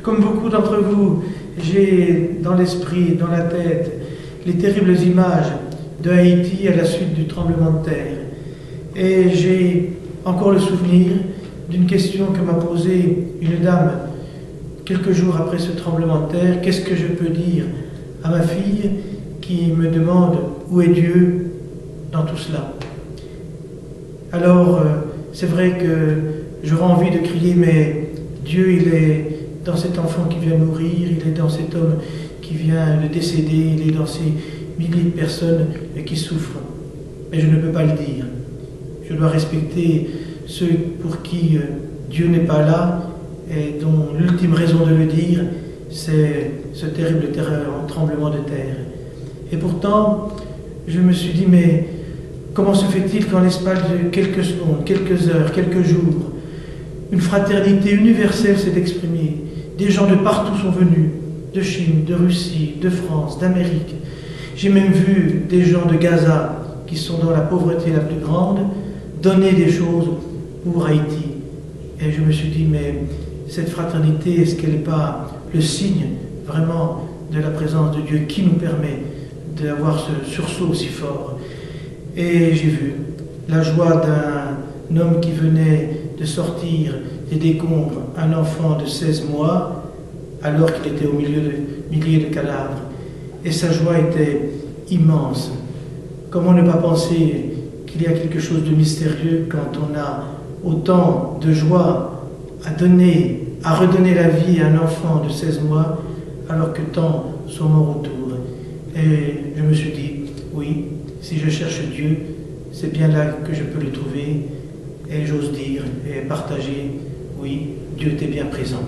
Comme beaucoup d'entre vous, j'ai dans l'esprit, dans la tête, les terribles images de Haïti à la suite du tremblement de terre. Et j'ai encore le souvenir d'une question que m'a posée une dame quelques jours après ce tremblement de terre. Qu'est-ce que je peux dire à ma fille qui me demande où est Dieu dans tout cela? Alors, c'est vrai que j'aurais envie de crier, mais Dieu, il est dans cet enfant qui vient mourir, il est dans cet homme qui vient de décéder, il est dans ces milliers de personnes qui souffrent. Mais je ne peux pas le dire. Je dois respecter ceux pour qui Dieu n'est pas là et dont l'ultime raison de le dire, c'est ce terrible tremblement de terre. Et pourtant, je me suis dit, mais comment se fait-il qu'en l'espace de quelques secondes, quelques heures, quelques jours, une fraternité universelle s'est exprimée? Des gens de partout sont venus, de Chine, de Russie, de France, d'Amérique. J'ai même vu des gens de Gaza, qui sont dans la pauvreté la plus grande, donner des choses pour Haïti. Et je me suis dit, mais cette fraternité, est-ce qu'elle n'est pas le signe vraiment de la présence de Dieu qui nous permet d'avoir ce sursaut aussi fort? Et j'ai vu la joie d'un homme qui venait de sortir des décombres, un enfant de 16 mois, alors qu'il était au milieu de milliers de cadavres. Et sa joie était immense. Comment ne pas penser qu'il y a quelque chose de mystérieux quand on a autant de joie à donner, à redonner la vie à un enfant de 16 mois, alors que tant sont morts autour. Et je me suis dit, oui, si je cherche Dieu, c'est bien là que je peux le trouver. Et j'ose dire et partager, oui, Dieu était bien présent.